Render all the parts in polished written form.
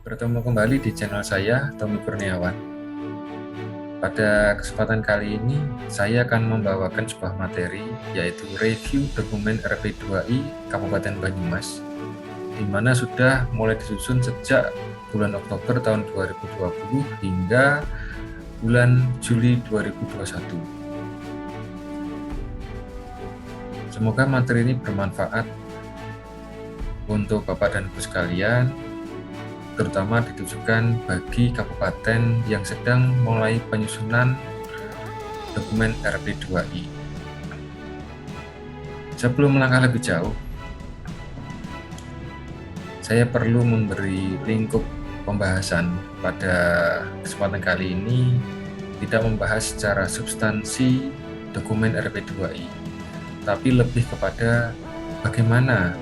Bertemu kembali di channel saya, Tommy Kurniawan. Pada kesempatan kali ini, saya akan membawakan sebuah materi, yaitu review dokumen RP2I Kabupaten Banyumas, di mana sudah mulai disusun sejak bulan Oktober tahun 2020 hingga bulan Juli 2021. Semoga materi ini bermanfaat untuk Bapak dan Ibu sekalian, terutama ditujukan bagi kabupaten yang sedang mulai penyusunan dokumen RP2I. Sebelum melangkah lebih jauh, saya perlu memberi lingkup pembahasan. Pada kesempatan kali ini tidak membahas secara substansi dokumen RP2I, tapi lebih kepada bagaimana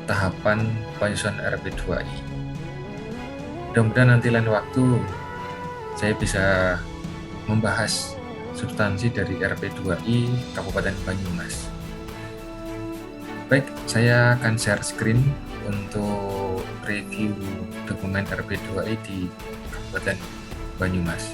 tahapan penyusunan RP2I. Mudah-mudahan nanti lain waktu saya bisa membahas substansi dari RP2I Kabupaten Banyumas. Baik, saya akan share screen untuk review dokumen RP2I di Kabupaten Banyumas.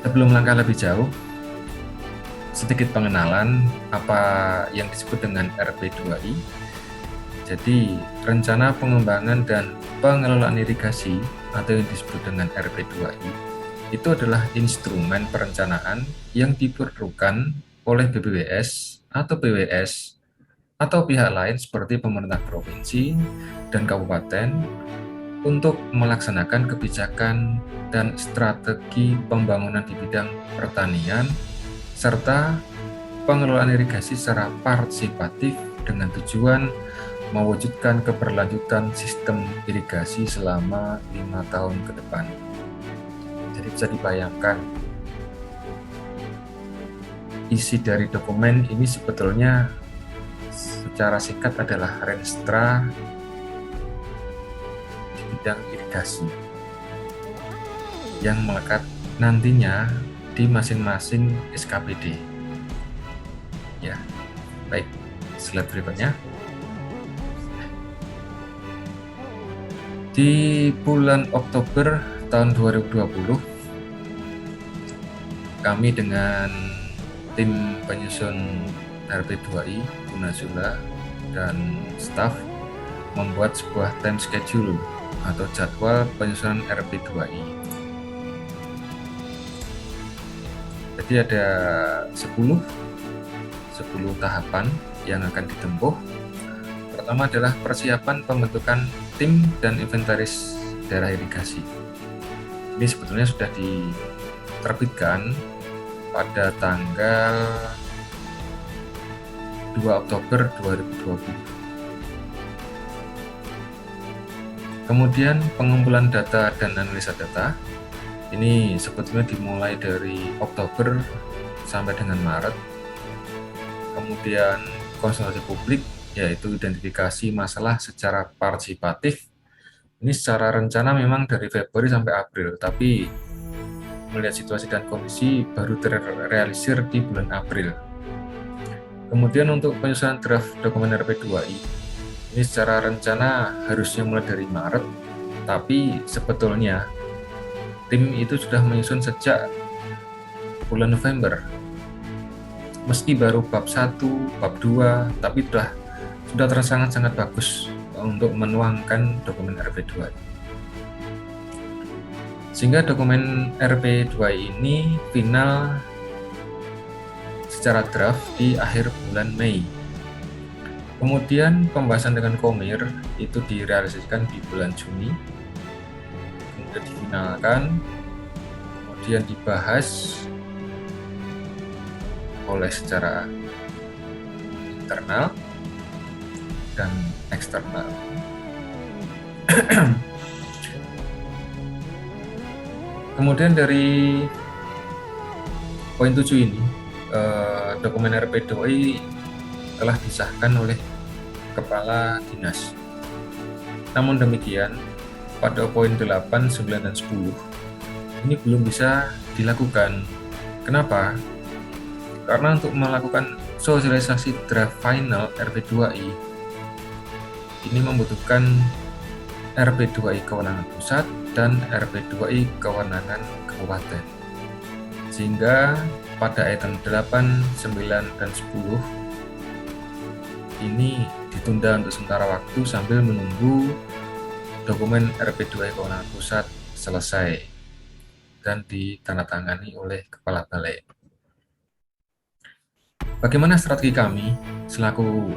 Sebelum langkah lebih jauh, sedikit pengenalan apa yang disebut dengan RP2I. Jadi, rencana pengembangan dan pengelolaan irigasi atau yang disebut dengan RP2I itu adalah instrumen perencanaan yang diperlukan oleh BPWS atau PWS atau pihak lain seperti pemerintah provinsi dan kabupaten untuk melaksanakan kebijakan dan strategi pembangunan di bidang pertanian serta pengelolaan irigasi secara partisipatif dengan tujuan mewujudkan keberlanjutan sistem irigasi selama 5 tahun ke depan. Jadi bisa dibayangkan, isi dari dokumen ini sebetulnya secara singkat adalah renstra di bidang irigasi yang melekat nantinya di masing-masing SKPD. Ya, baik. Slide berikutnya. Di bulan Oktober tahun 2020, kami dengan tim penyusun RP2I, Unazula, dan staf membuat sebuah time schedule atau jadwal penyusunan RP2I. Jadi ada 10 tahapan yang akan ditempuh. Pertama adalah persiapan pembentukan tim dan inventaris daerah irigasi. Ini sebetulnya sudah diterbitkan pada tanggal 2 Oktober 2020. Kemudian pengumpulan data dan analisa data. Ini sebetulnya dimulai dari Oktober sampai dengan Maret. Kemudian konsultasi publik, yaitu identifikasi masalah secara partisipatif. Ini secara rencana memang dari Februari sampai April, tapi melihat situasi dan kondisi baru terrealisir di bulan April. Kemudian untuk penyusunan draft dokumen RP2I, ini secara rencana harusnya mulai dari Maret, tapi sebetulnya tim itu sudah menyusun sejak bulan November. Meski baru bab 1, bab 2, tapi sudah sangat bagus untuk menuangkan dokumen RP2I. Sehingga dokumen RP2I ini final secara draft di akhir bulan Mei. Kemudian pembahasan dengan Komir itu direalisasikan di bulan Juni. Kemudian difinalkan, kemudian dibahas oleh secara internal dan eksternal. Kemudian dari poin 7 ini, dokumen RP2I telah disahkan oleh Kepala Dinas. Namun demikian, pada poin 8, 9, dan 10 ini belum bisa dilakukan. Kenapa? Karena untuk melakukan sosialisasi draft final RP2I ini membutuhkan RP2I kewenangan pusat dan RP2I kewenangan kabupaten. Sehingga pada item 8, 9, dan 10 ini ditunda untuk sementara waktu sambil menunggu dokumen RP2I kewenangan pusat selesai dan ditandatangani oleh Kepala Balai. Bagaimana strategi kami selaku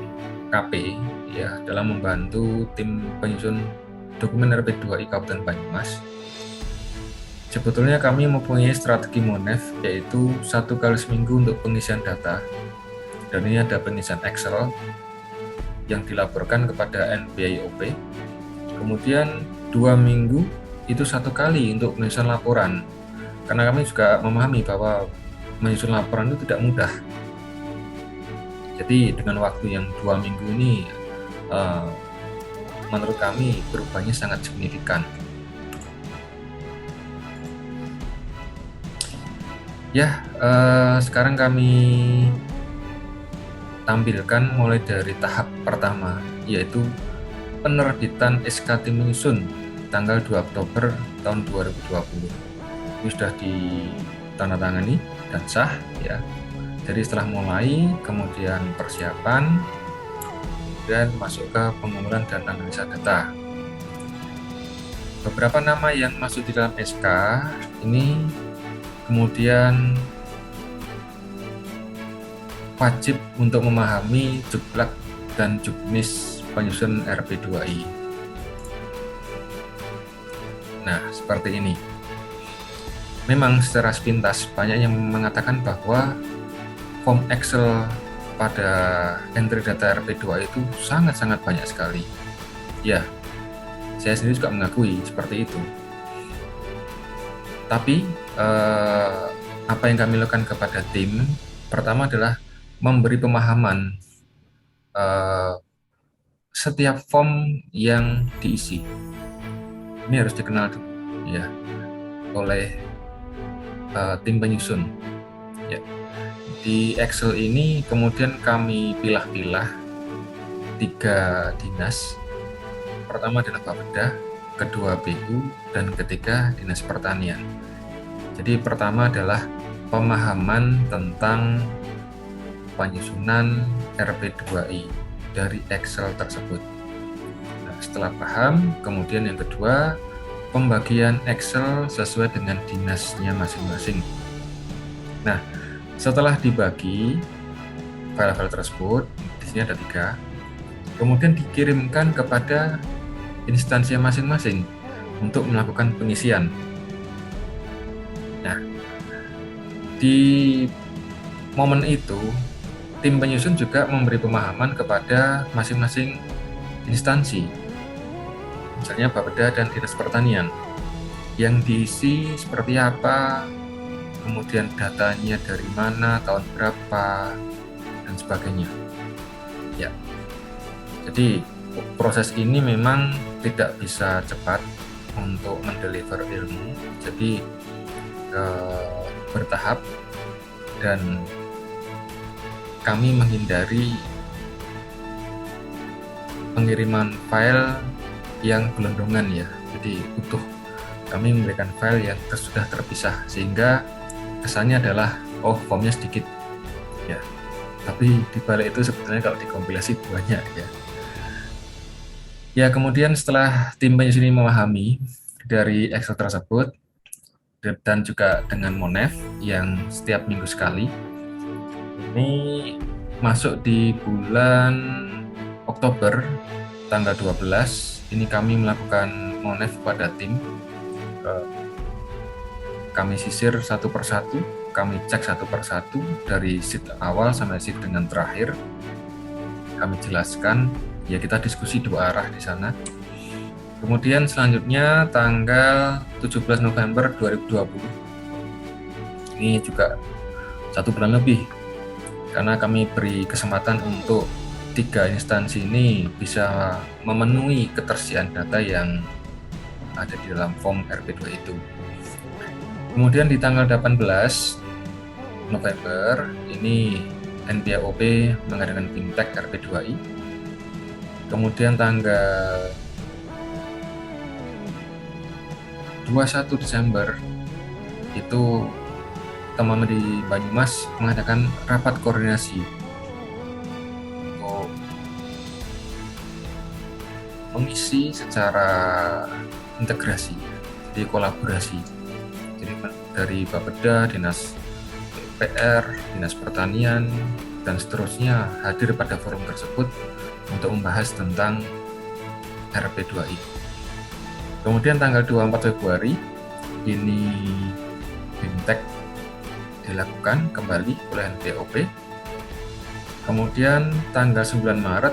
KP ya dalam membantu tim penyusun dokumen RP2I Kabupaten Banyumas? Sebetulnya kami mempunyai strategi MONEF, yaitu 1 kali seminggu untuk pengisian data, dan ini ada pengisian Excel yang dilaporkan kepada NBIOP. Kemudian 2 minggu itu 1 kali untuk pengisian laporan, karena kami juga memahami bahwa menyusun laporan itu tidak mudah. Jadi dengan waktu yang 2 minggu ini menurut kami perubahannya sangat signifikan. Ya, sekarang kami tampilkan mulai dari tahap pertama, yaitu penerbitan SK Tim Menyusun tanggal 2 Oktober tahun 2020. Ini sudah ditandatangani dan sah ya. Jadi setelah mulai, kemudian persiapan, dan masuk ke pengumpulan dan analisa data. Beberapa nama yang masuk di dalam SK ini kemudian wajib untuk memahami juklak dan juknis penyusun RP2I. Nah, seperti ini. Memang secara sepintas banyak yang mengatakan bahwa form Excel pada entry data RP2I itu sangat-sangat banyak sekali. Ya, saya sendiri juga mengakui seperti itu. Tapi apa yang kami lakukan kepada tim, pertama adalah memberi pemahaman setiap form yang diisi. Ini harus dikenal dulu, ya, oleh tim penyusun. Ya. Di Excel ini kemudian kami pilah-pilah 3 dinas. Pertama adalah Bapeda, kedua BU, dan ketiga Dinas Pertanian. Jadi pertama adalah pemahaman tentang penyusunan RP2I dari Excel tersebut. Nah, setelah paham, kemudian yang kedua, pembagian Excel sesuai dengan dinasnya masing-masing. Nah, setelah dibagi file-file tersebut, di sini ada 3, kemudian dikirimkan kepada instansi masing-masing untuk melakukan pengisian. Nah, di momen itu, tim penyusun juga memberi pemahaman kepada masing-masing instansi, misalnya Bapeda dan Dinas Pertanian, yang diisi seperti apa, kemudian datanya dari mana, tahun berapa, dan sebagainya. Ya, jadi proses ini memang tidak bisa cepat untuk mendeliver ilmu, jadi bertahap, dan kami menghindari pengiriman file yang gelondongan ya, jadi utuh. Kami memberikan file yang sudah terpisah, sehingga kesannya adalah formnya sedikit ya, tapi dibalik itu sebetulnya kalau dikompilasi banyak ya. Kemudian setelah tim penyusun ini memahami dari Excel tersebut dan juga dengan MONEF yang setiap minggu sekali, ini masuk di bulan Oktober tanggal 12 ini kami melakukan MONEF pada tim. Kami sisir satu persatu, kami cek satu persatu dari sheet awal sampai sheet dengan terakhir. Kami jelaskan, ya kita diskusi 2 arah di sana. Kemudian selanjutnya tanggal 17 November 2020, ini juga 1 bulan lebih, karena kami beri kesempatan untuk 3 instansi ini bisa memenuhi ketersediaan data yang ada di dalam form RP2 itu. Kemudian di tanggal 18 November ini NPAOP mengadakan BIMTEK RP2I. Kemudian tanggal 21 Desember itu teman-teman di Banyumas mengadakan rapat koordinasi untuk mengisi secara integrasi, jadi kolaborasi. Jadi dari Bapeda, Dinas PR, Dinas Pertanian, dan seterusnya hadir pada forum tersebut untuk membahas tentang RP2I. Kemudian tanggal 24 Februari ini BIMTEK dilakukan kembali oleh NPAOP. Kemudian tanggal 9 Maret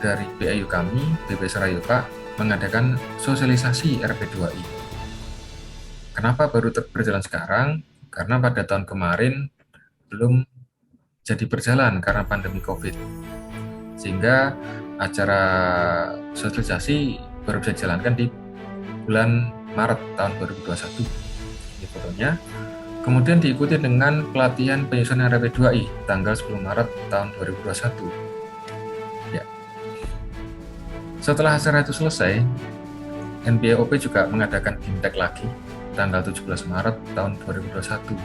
dari BAU kami, BP Serayoka, mengadakan sosialisasi RP2I. Kenapa baru berjalan sekarang? Karena pada tahun kemarin belum jadi berjalan karena pandemi COVID. Sehingga acara sosialisasi baru bisa dijalankan di bulan Maret tahun 2021. Ini fotonya. Kemudian diikuti dengan pelatihan penyusunan RP2I tanggal 10 Maret tahun 2021. Ya. Setelah acara itu selesai, NPAOP juga mengadakan BIMTEK lagi tanggal 17 Maret tahun 2021.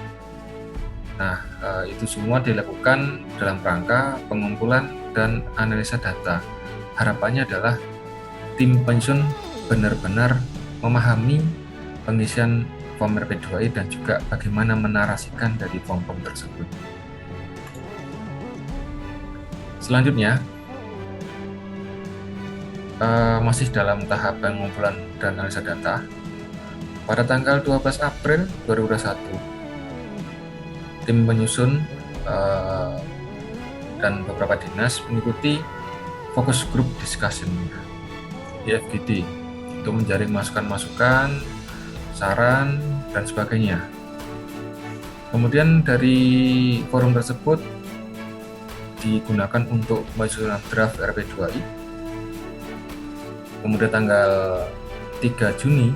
Nah, itu semua dilakukan dalam rangka pengumpulan dan analisa data. Harapannya adalah tim pensiun benar-benar memahami pengisian form RP2I dan juga bagaimana menarasikan dari form-form tersebut. Selanjutnya, masih dalam tahap pengumpulan dan analisa data, pada tanggal 12 April 2021, tim penyusun dan beberapa dinas mengikuti focus group discussion IFGD untuk menjaring masukan-masukan, saran, dan sebagainya. Kemudian dari forum tersebut digunakan untuk menyusun draft RP2I. Kemudian tanggal 3 Juni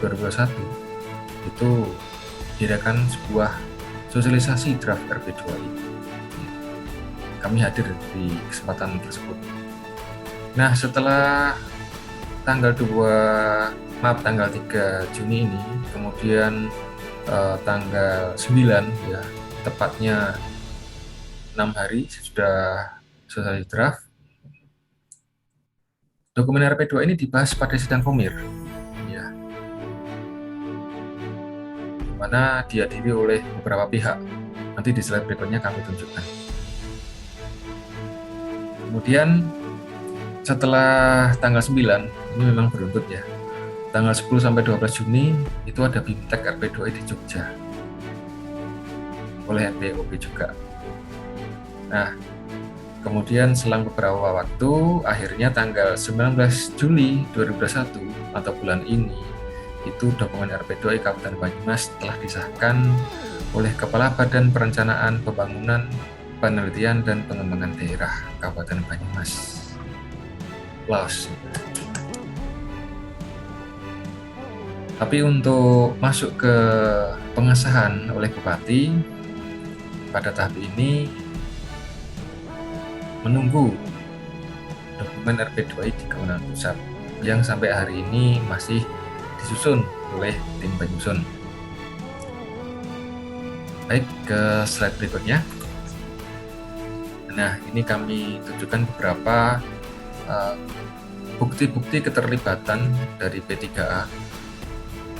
2021 itu diadakan sebuah sosialisasi draft RP2I. Kami hadir di kesempatan tersebut. Nah, setelah tanggal 3 Juni ini, kemudian tanggal 9 ya, tepatnya 6 hari sudah selesai draft. Dokumen RP2 ini dibahas pada sidang komir, ya, di mana dihadiri oleh beberapa pihak. Nanti di slide berikutnya kami tunjukkan. Kemudian setelah tanggal 9, ini memang beruntut ya, tanggal 10 sampai 12 Juni itu ada BIMTEK RP2I di Jogja oleh NPAOP juga. Nah, kemudian selang beberapa waktu, akhirnya tanggal 19 Juli 2021 atau bulan ini, itu dokumen RP2I Kabupaten Banyumas telah disahkan oleh Kepala Badan Perencanaan Pembangunan, Penelitian dan Pengembangan Daerah Kabupaten Banyumas. Laos. Tapi untuk masuk ke pengesahan oleh Bupati pada tahap ini menunggu dokumen RP2I di kewenangan pusat yang sampai hari ini masih disusun oleh tim penyusun. Baik, ke slide berikutnya. Nah, ini kami tunjukkan beberapa bukti-bukti keterlibatan dari P3A,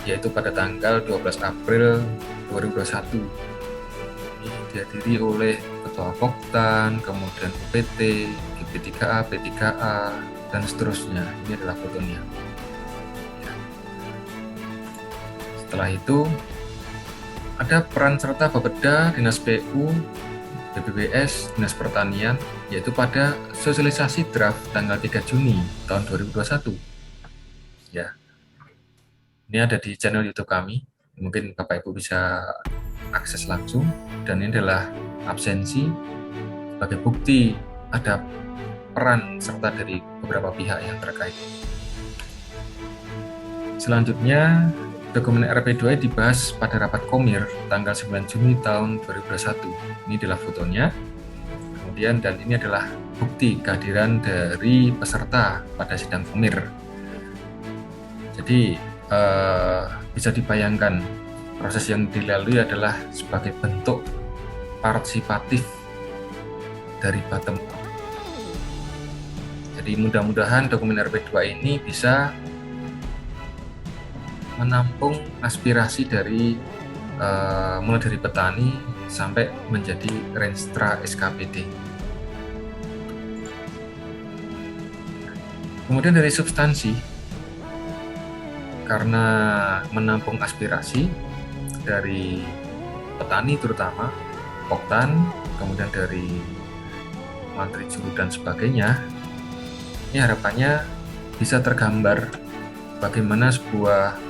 yaitu pada tanggal 12 April 2021. Ini dihadiri oleh Ketua Poktan, kemudian UPT, P3A, P3A, dan seterusnya. Ini adalah fotonya. Ya. Setelah itu, ada peran serta Bapeda, Dinas PU, BPBS, Dinas Pertanian, yaitu pada sosialisasi draft tanggal 3 Juni tahun 2021. Ya. Ini ada di channel YouTube kami. Mungkin Bapak Ibu bisa akses langsung, dan ini adalah absensi sebagai bukti ada peran serta dari beberapa pihak yang terkait. Selanjutnya Dokumen RP2I dibahas pada rapat Komir tanggal 9 Juni tahun 2021. Ini adalah fotonya. Kemudian, dan ini adalah bukti kehadiran dari peserta pada sidang Komir. Jadi bisa dibayangkan proses yang dilalui adalah sebagai bentuk partisipatif dari bottom up. Jadi mudah-mudahan dokumen RP2 ini bisa menampung aspirasi dari mulai dari petani sampai menjadi Renstra SKPD. Kemudian dari substansi, karena menampung aspirasi dari petani terutama, Poktan, kemudian dari Mantri Juru dan sebagainya, ini harapannya bisa tergambar bagaimana sebuah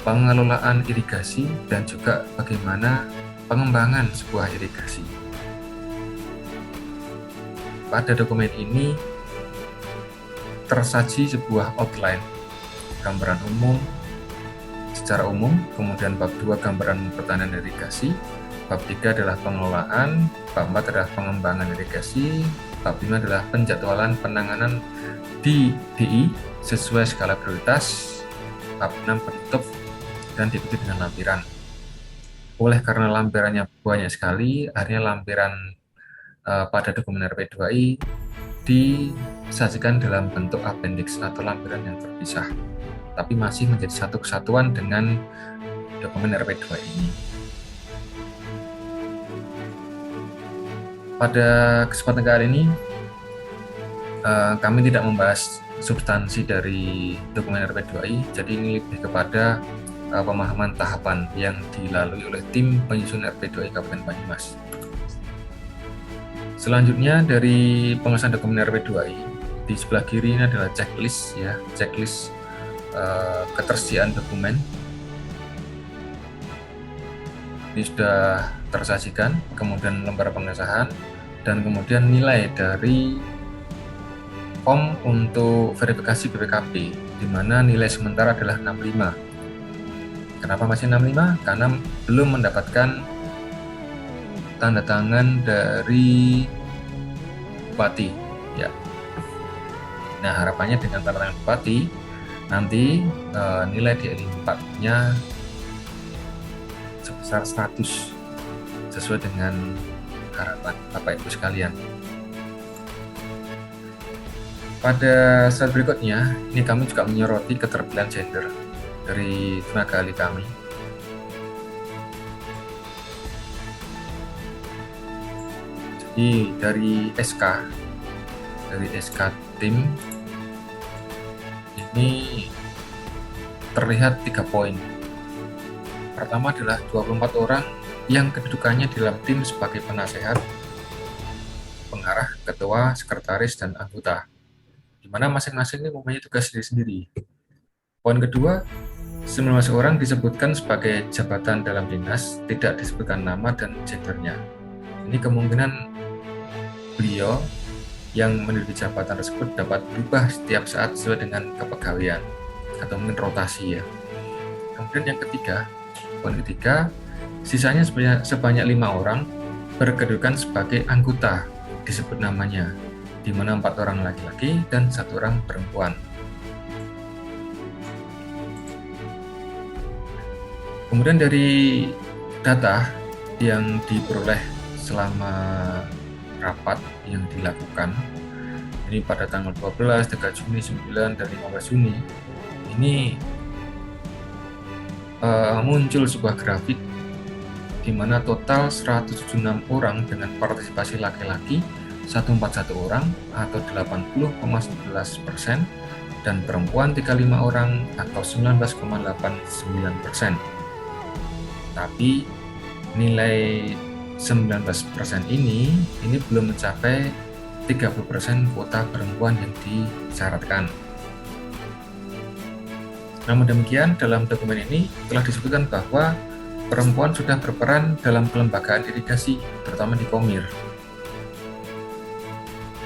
pengelolaan irigasi dan juga bagaimana pengembangan sebuah irigasi. Pada dokumen ini tersaji sebuah outline, gambaran umum secara umum, kemudian bab 2 gambaran pertanian irigasi, bab 3 adalah pengelolaan, bab 4 adalah pengembangan irigasi, bab 5 adalah penjadwalan penanganan di DI sesuai skala prioritas, bab 6 penutup dan diikuti dengan lampiran. Oleh karena lampirannya banyak sekali, akhirnya lampiran pada dokumen RP2I disajikan dalam bentuk appendix atau lampiran yang terpisah, tapi masih menjadi satu kesatuan dengan dokumen RP2 ini. Pada kesempatan kali ini, kami tidak membahas substansi dari dokumen RP2I, jadi ini lebih kepada pemahaman tahapan yang dilalui oleh tim penyusun RP2I Kabupaten Banyumas. Selanjutnya dari pengesahan dokumen RP2I, di sebelah kiri ini adalah checklist ya, checklist ketersediaan dokumen. Ini sudah tersajikan, kemudian lembar pengesahan, dan kemudian nilai dari form untuk verifikasi BPKB, di mana nilai sementara adalah 65. Kenapa masih 65? Karena belum mendapatkan tanda tangan dari Bupati. Ya. Nah, harapannya dengan tanda tangan Bupati, nanti nilai DLI 4-nya sebesar 100 sesuai dengan harapan Bapak Ibu sekalian. Pada slide berikutnya, ini kami juga menyoroti keterpilihan gender dari tenaga ahli kami. Jadi dari SK tim ini terlihat 3 poin. Pertama adalah 24 orang yang kedudukannya di dalam tim sebagai penasehat, pengarah, ketua, sekretaris, dan anggota, di mana masing-masing ini mempunyai tugas sendiri-sendiri. Poin kedua, 19 orang disebutkan sebagai jabatan dalam dinas, tidak disebutkan nama dan gendernya. Ini kemungkinan beliau yang menduduki jabatan tersebut dapat berubah setiap saat sesuai dengan kepegawaian atau mungkin rotasi ya. Kemudian yang ketiga, poin ketiga, sisanya sebanyak 5 orang berkedudukan sebagai anggota, disebut namanya, di mana 4 orang laki-laki dan 1 orang perempuan. Kemudian dari data yang diperoleh selama rapat yang dilakukan, ini pada tanggal 12, 3 Juni, 9, dan 15 Juni, ini muncul sebuah grafik di mana total 176 orang dengan partisipasi laki-laki 141 orang atau 80,11%, dan perempuan 35 orang atau 19,89%. Tapi nilai 19% ini belum mencapai 30% kuota perempuan yang disyaratkan. Namun demikian, dalam dokumen ini telah disebutkan bahwa perempuan sudah berperan dalam kelembagaan irigasi, terutama di Komir.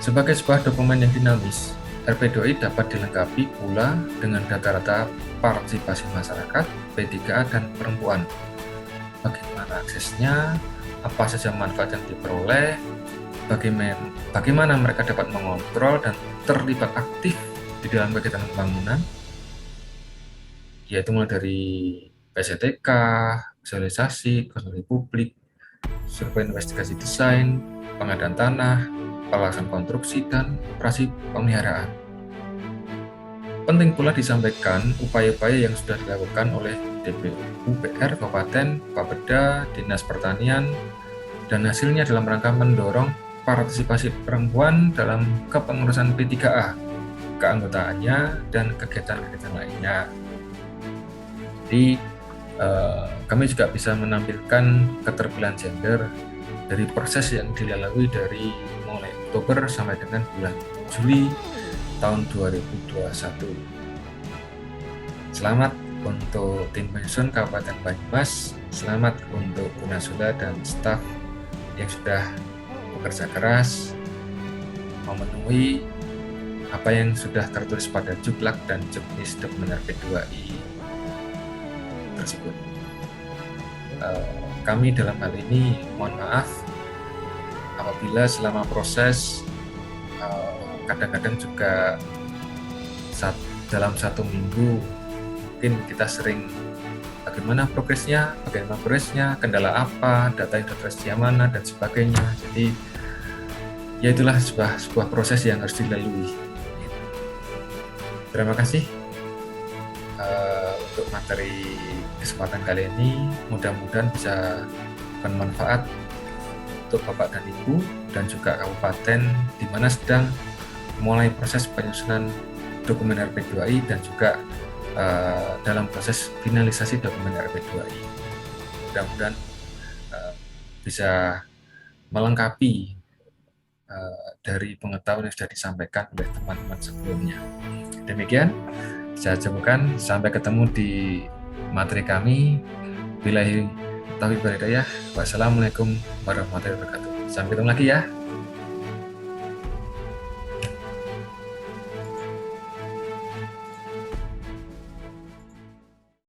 Sebagai sebuah dokumen yang dinamis, RP2I dapat dilengkapi pula dengan data-data partisipasi masyarakat, P3A, dan perempuan. Bagaimana aksesnya, apa saja manfaat yang diperoleh, bagaimana mereka dapat mengontrol dan terlibat aktif di dalam kegiatan pembangunan, yaitu mulai dari PCTK, visualisasi, konsultasi publik, survei investigasi desain, pengadaan tanah, pelaksanaan konstruksi, dan operasi pemeliharaan. Penting pula disampaikan upaya-upaya yang sudah dilakukan oleh DPU, PR, Kabupaten, Bapeda, Dinas Pertanian, dan hasilnya dalam rangka mendorong partisipasi perempuan dalam kepengurusan P3A, keanggotaannya, dan kegiatan-kegiatan lainnya. Jadi, kami juga bisa menampilkan keterpilihan gender dari proses yang dilalui dari mulai Oktober sampai dengan bulan Juli tahun 2021. Selamat untuk tim penyusun Kabupaten Banyumas, selamat untuk Bu Nasula dan staf yang sudah bekerja keras memenuhi apa yang sudah tertulis pada juklak dan juknis dokumen RP2I tersebut. Kami dalam hal ini mohon maaf apabila selama proses kadang-kadang juga dalam 1 minggu mungkin kita sering bagaimana progresnya, kendala apa, data yang tersedia mana, dan sebagainya. Jadi ya itulah sebuah proses yang harus dilalui. Terima kasih untuk materi kesempatan kali ini. Mudah-mudahan bisa bermanfaat untuk Bapak dan Ibu dan juga kabupaten di mana sedang mulai proses penyusunan dokumen RP2I dan juga dalam proses finalisasi dokumen RP2I. Mudah-mudahan bisa melengkapi dari pengetahuan yang sudah disampaikan oleh teman-teman sebelumnya. Demikian, saya jemukan. Sampai ketemu di materi kami. Billahi taufiq wal hidayah. Wassalamualaikum warahmatullahi wabarakatuh. Sampai ketemu lagi ya.